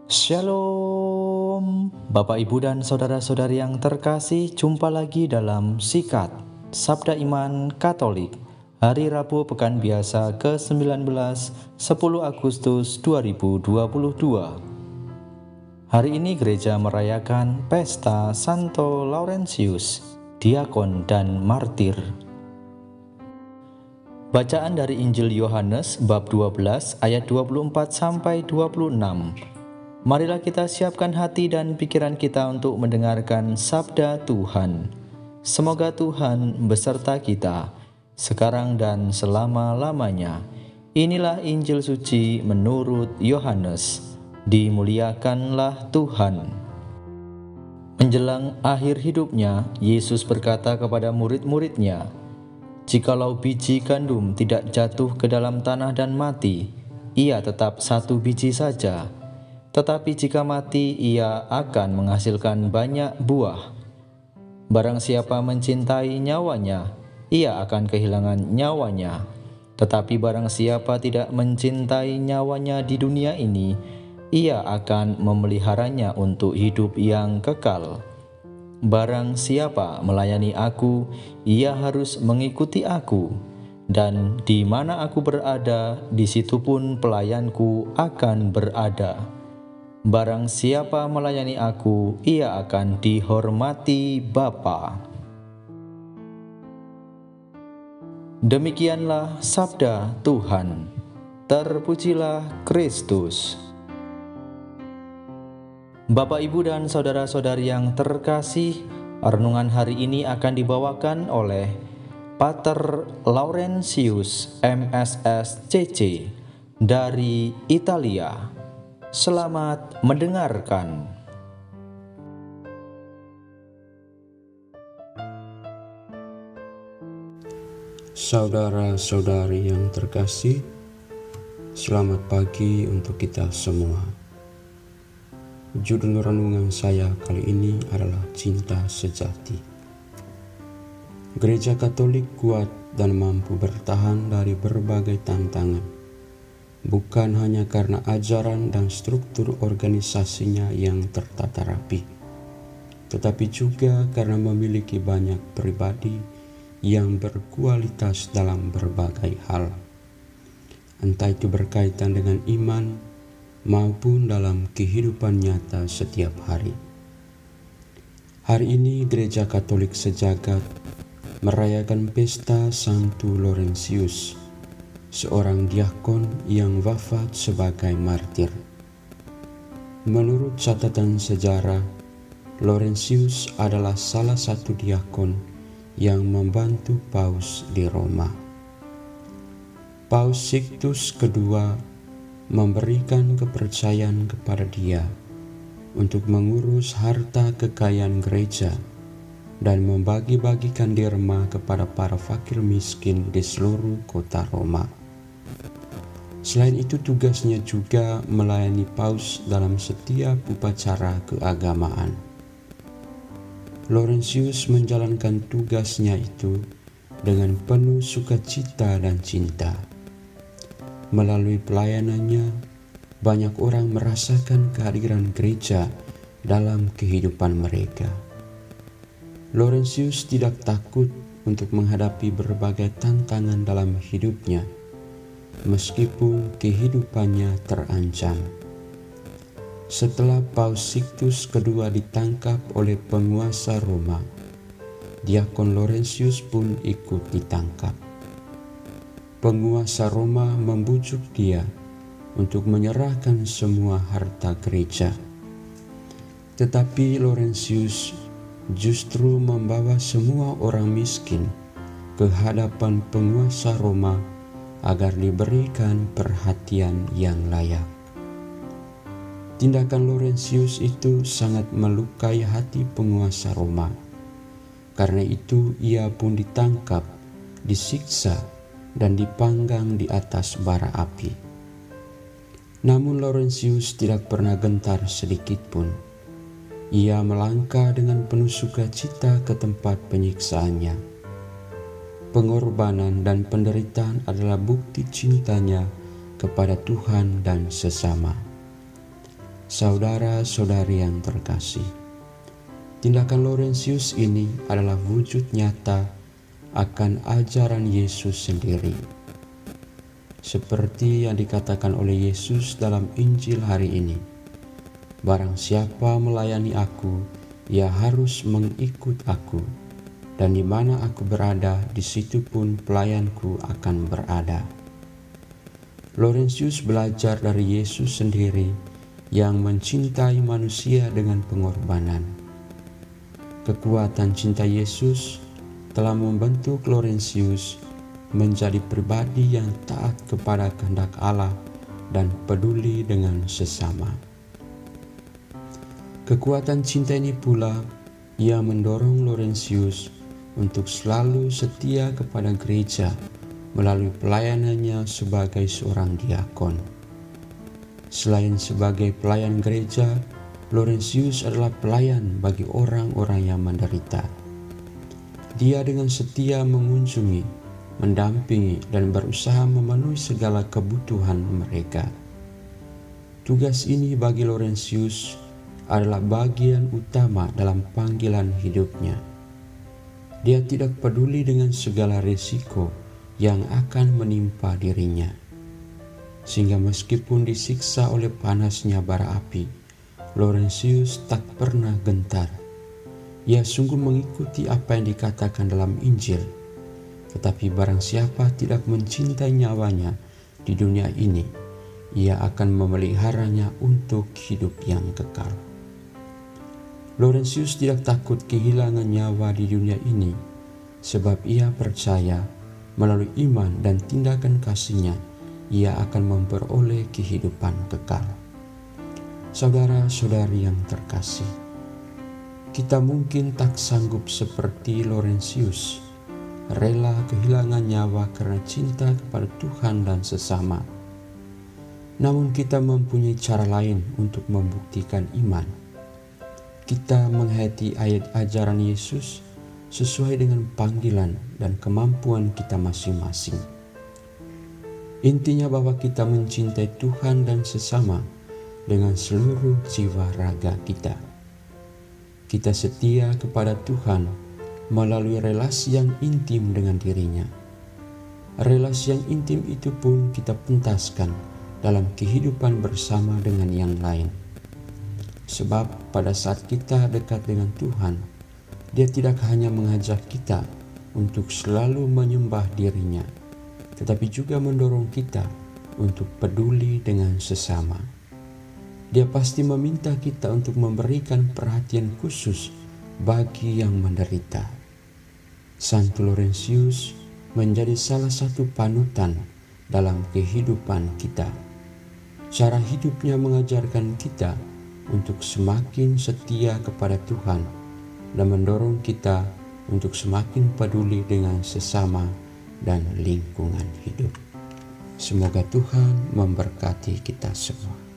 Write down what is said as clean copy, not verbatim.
Shalom, Bapak Ibu dan saudara-saudari yang terkasih, jumpa lagi dalam Sikat Sabda Iman Katolik Hari Rabu Pekan Biasa ke-19 10 Agustus 2022. Hari ini gereja merayakan Pesta Santo Laurentius, Diakon dan Martir. Bacaan dari Injil Yohanes bab 12 ayat 24 sampai 26. Marilah kita siapkan hati dan pikiran kita untuk mendengarkan sabda Tuhan. Semoga Tuhan beserta kita, sekarang dan selama-lamanya. Inilah Injil suci menurut Yohanes. Dimuliakanlah Tuhan. Menjelang akhir hidupnya, Yesus berkata kepada murid-muridnya, "Jikalau biji gandum tidak jatuh ke dalam tanah dan mati, ia tetap satu biji saja. Tetapi jika mati, ia akan menghasilkan banyak buah. Barang siapa mencintai nyawanya, ia akan kehilangan nyawanya. Tetapi barang siapa tidak mencintai nyawanya di dunia ini, ia akan memeliharanya untuk hidup yang kekal. Barang siapa melayani aku, ia harus mengikuti aku. Dan di mana aku berada, di situ pun pelayanku akan berada. Barang siapa melayani aku, ia akan dihormati Bapa." Demikianlah sabda Tuhan. Terpujilah Kristus. Bapak, Ibu, dan saudara-saudari yang terkasih, renungan hari ini akan dibawakan oleh Pater Laurentius, MSSCC, dari Italia. Selamat mendengarkan. Saudara-saudari yang terkasih, selamat pagi untuk kita semua. Judul renungan saya kali ini adalah Cinta Sejati. Gereja Katolik kuat dan mampu bertahan dari berbagai tantangan, bukan hanya karena ajaran dan struktur organisasinya yang tertata rapi, tetapi juga karena memiliki banyak pribadi yang berkualitas dalam berbagai hal, entah itu berkaitan dengan iman maupun dalam kehidupan nyata setiap hari. Hari ini Gereja Katolik sejagat merayakan pesta Santo Laurentius, seorang diakon yang wafat sebagai martir. Menurut catatan sejarah, Laurentius adalah salah satu diakon yang membantu Paus di Roma. Paus Sixtus II memberikan kepercayaan kepada dia untuk mengurus harta kekayaan gereja dan membagi-bagikan derma kepada para fakir miskin di seluruh kota Roma. Selain itu, tugasnya juga melayani Paus dalam setiap upacara keagamaan. Laurentius menjalankan tugasnya itu dengan penuh sukacita dan cinta. Melalui pelayanannya, banyak orang merasakan kehadiran gereja dalam kehidupan mereka. Laurentius tidak takut untuk menghadapi berbagai tantangan dalam hidupnya, meskipun kehidupannya terancam. Setelah Paus Sixtus II ditangkap oleh penguasa Roma, Diakon Laurentius pun ikut ditangkap. Penguasa Roma membujuk dia untuk menyerahkan semua harta gereja. Tetapi Laurentius justru membawa semua orang miskin ke hadapan penguasa Roma agar diberikan perhatian yang layak. Tindakan Laurentius itu sangat melukai hati penguasa Roma. Karena itu ia pun ditangkap, disiksa, dan dipanggang di atas bara api. Namun Laurentius tidak pernah gentar sedikit pun. Ia melangkah dengan penuh sukacita ke tempat penyiksaannya. Pengorbanan dan penderitaan adalah bukti cintanya kepada Tuhan dan sesama. Saudara-saudari yang terkasih, tindakan Laurentius ini adalah wujud nyata akan ajaran Yesus sendiri. Seperti yang dikatakan oleh Yesus dalam Injil hari ini, barang siapa melayani aku, ia harus mengikut aku, dan di mana aku berada, di situ pun pelayanku akan berada. Laurentius belajar dari Yesus sendiri yang mencintai manusia dengan pengorbanan. Kekuatan cinta Yesus telah membentuk Laurentius menjadi pribadi yang taat kepada kehendak Allah dan peduli dengan sesama. Kekuatan cinta ini pula yang mendorong Laurentius untuk selalu setia kepada gereja melalui pelayanannya sebagai seorang diakon. Selain sebagai pelayan gereja, Laurentius adalah pelayan bagi orang-orang yang menderita. Dia dengan setia mengunjungi, mendampingi, dan berusaha memenuhi segala kebutuhan mereka. Tugas ini bagi Laurentius adalah bagian utama dalam panggilan hidupnya. Dia tidak peduli dengan segala risiko yang akan menimpa dirinya. Sehingga meskipun disiksa oleh panasnya bara api, Laurentius tak pernah gentar. Ia sungguh mengikuti apa yang dikatakan dalam Injil. Tetapi barang siapa tidak mencintai nyawanya di dunia ini, ia akan memeliharanya untuk hidup yang kekal. Laurentius tidak takut kehilangan nyawa di dunia ini, sebab ia percaya melalui iman dan tindakan kasihnya, ia akan memperoleh kehidupan kekal. Saudara-saudari yang terkasih, kita mungkin tak sanggup seperti Laurentius, rela kehilangan nyawa karena cinta kepada Tuhan dan sesama. Namun kita mempunyai cara lain untuk membuktikan iman. Kita menghayati ayat ajaran Yesus sesuai dengan panggilan dan kemampuan kita masing-masing. Intinya bahwa kita mencintai Tuhan dan sesama dengan seluruh jiwa raga kita. Kita setia kepada Tuhan melalui relasi yang intim dengan dirinya. Relasi yang intim itu pun kita pentaskan dalam kehidupan bersama dengan yang lain. Sebab pada saat kita dekat dengan Tuhan, Dia tidak hanya mengajak kita untuk selalu menyembah dirinya, tetapi juga mendorong kita untuk peduli dengan sesama. Dia pasti meminta kita untuk memberikan perhatian khusus bagi yang menderita. Santo Laurentius menjadi salah satu panutan dalam kehidupan kita. Cara hidupnya mengajarkan kita untuk semakin setia kepada Tuhan dan mendorong kita untuk semakin peduli dengan sesama dan lingkungan hidup. Semoga Tuhan memberkati kita semua.